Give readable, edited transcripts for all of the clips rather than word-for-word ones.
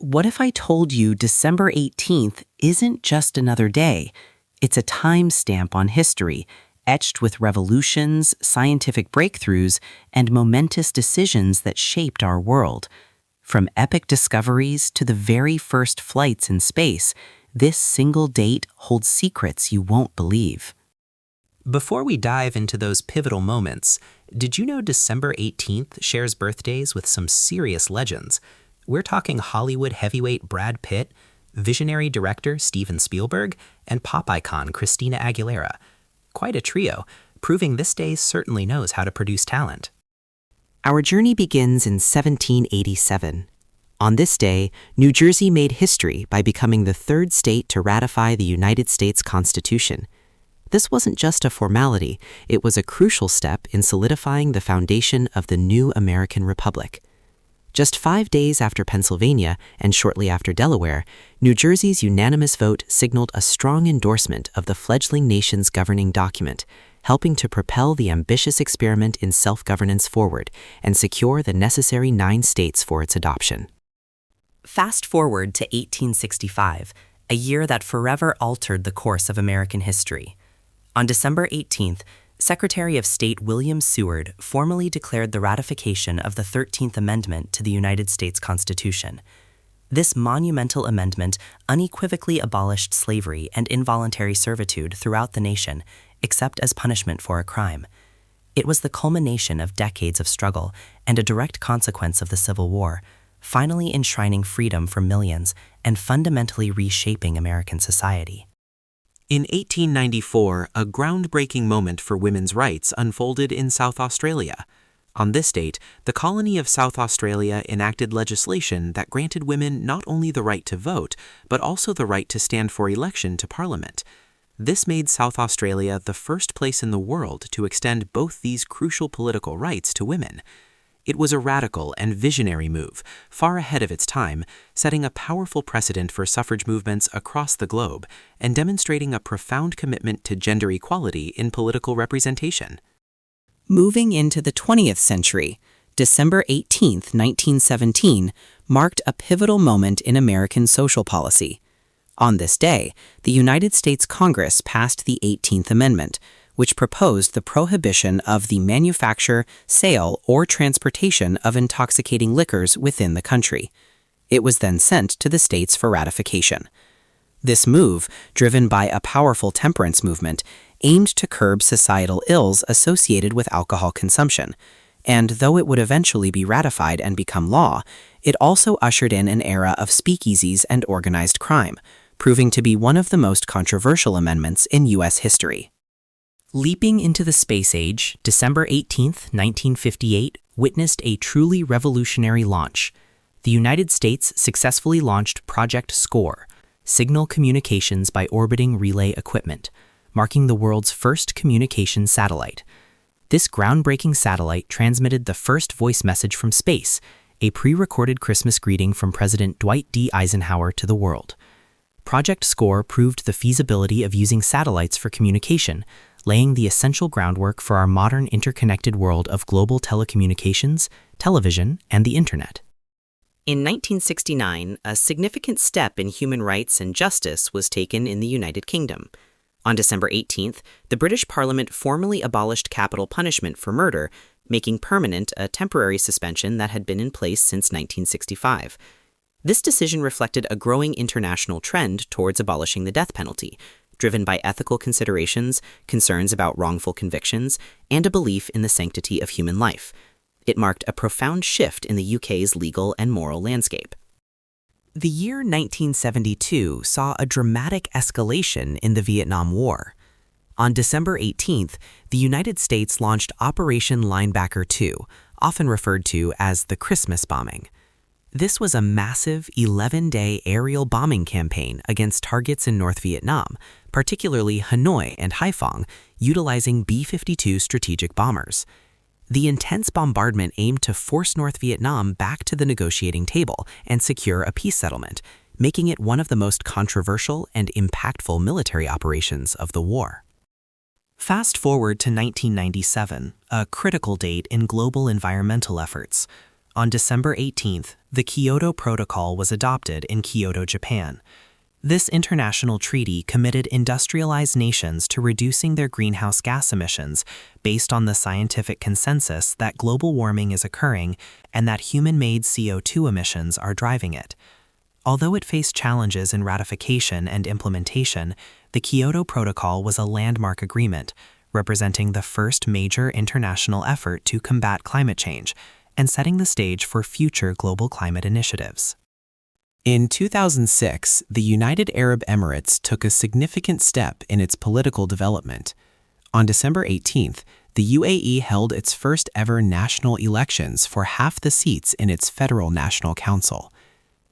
What if I told you December 18th isn't just another day? It's a timestamp on history, etched with revolutions, scientific breakthroughs, and momentous decisions that shaped our world. From epic discoveries to the very first flights in space, this single date holds secrets you won't believe. Before we dive into those pivotal moments, did you know December 18th shares birthdays with some serious legends? We're talking Hollywood heavyweight Brad Pitt, visionary director Steven Spielberg, and pop icon Christina Aguilera. Quite a trio, proving this day certainly knows how to produce talent. Our journey begins in 1787. On this day, New Jersey made history by becoming the third state to ratify the United States Constitution. This wasn't just a formality, it was a crucial step in solidifying the foundation of the new American Republic. Just 5 days after Pennsylvania and shortly after Delaware, New Jersey's unanimous vote signaled a strong endorsement of the fledgling nation's governing document, helping to propel the ambitious experiment in self-governance forward and secure the necessary 9 states for its adoption. Fast forward to 1865, a year that forever altered the course of American history. On December 18th, Secretary of State William Seward formally declared the ratification of the 13th Amendment to the United States Constitution. This monumental amendment unequivocally abolished slavery and involuntary servitude throughout the nation, except as punishment for a crime. It was the culmination of decades of struggle and a direct consequence of the Civil War, finally enshrining freedom for millions and fundamentally reshaping American society. In 1894, a groundbreaking moment for women's rights unfolded in South Australia. On this date, the colony of South Australia enacted legislation that granted women not only the right to vote, but also the right to stand for election to Parliament. This made South Australia the first place in the world to extend both these crucial political rights to women. It was a radical and visionary move, far ahead of its time, setting a powerful precedent for suffrage movements across the globe and demonstrating a profound commitment to gender equality in political representation. Moving into the 20th century, December 18, 1917, marked a pivotal moment in American social policy. On this day, the United States Congress passed the 18th Amendment, which proposed the prohibition of the manufacture, sale, or transportation of intoxicating liquors within the country. It was then sent to the states for ratification. This move, driven by a powerful temperance movement, aimed to curb societal ills associated with alcohol consumption, and though it would eventually be ratified and become law, it also ushered in an era of speakeasies and organized crime, proving to be one of the most controversial amendments in U.S. history. Leaping into the space age, December 18, 1958, witnessed a truly revolutionary launch. The United States successfully launched Project SCORE, Signal Communications by Orbiting Relay Equipment, marking the world's first communications satellite. This groundbreaking satellite transmitted the first voice message from space, a pre-recorded Christmas greeting from President Dwight D. Eisenhower to the world. Project SCORE proved the feasibility of using satellites for communication, laying the essential groundwork for our modern interconnected world of global telecommunications, television, and the Internet. In 1969, a significant step in human rights and justice was taken in the United Kingdom. On December 18th, the British Parliament formally abolished capital punishment for murder, making permanent a temporary suspension that had been in place since 1965. This decision reflected a growing international trend towards abolishing the death penalty, driven by ethical considerations, concerns about wrongful convictions, and a belief in the sanctity of human life. It marked a profound shift in the UK's legal and moral landscape. The year 1972 saw a dramatic escalation in the Vietnam War. On December 18th, the United States launched Operation Linebacker II, often referred to as the Christmas bombing. This was a massive 11-day aerial bombing campaign against targets in North Vietnam, particularly Hanoi and Haiphong, utilizing B-52 strategic bombers. The intense bombardment aimed to force North Vietnam back to the negotiating table and secure a peace settlement, making it one of the most controversial and impactful military operations of the war. Fast forward to 1997, a critical date in global environmental efforts. On December 18th, the Kyoto Protocol was adopted in Kyoto, Japan. This international treaty committed industrialized nations to reducing their greenhouse gas emissions based on the scientific consensus that global warming is occurring and that human-made CO2 emissions are driving it. Although it faced challenges in ratification and implementation, the Kyoto Protocol was a landmark agreement, representing the first major international effort to combat climate change and setting the stage for future global climate initiatives. In 2006, the United Arab Emirates took a significant step in its political development. On December 18th, the UAE held its first ever national elections for half the seats in its Federal National Council.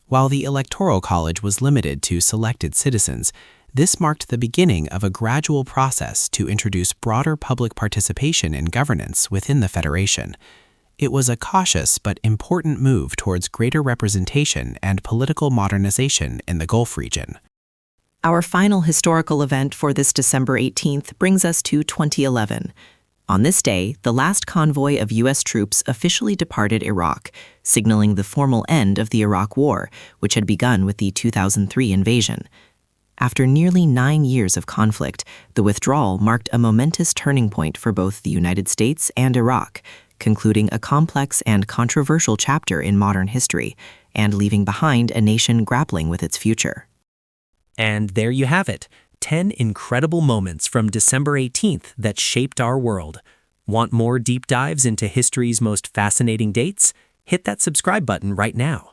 While the Electoral College was limited to selected citizens, this marked the beginning of a gradual process to introduce broader public participation in governance within the federation. It was a cautious but important move towards greater representation and political modernization in the Gulf region. Our final historical event for this December 18th brings us to 2011. On this day, the last convoy of U.S. troops officially departed Iraq, signaling the formal end of the Iraq War, which had begun with the 2003 invasion. After nearly 9 years of conflict, the withdrawal marked a momentous turning point for both the United States and Iraq, concluding a complex and controversial chapter in modern history, and leaving behind a nation grappling with its future. And there you have it, 10 incredible moments from December 18th that shaped our world. Want more deep dives into history's most fascinating dates? Hit that subscribe button right now.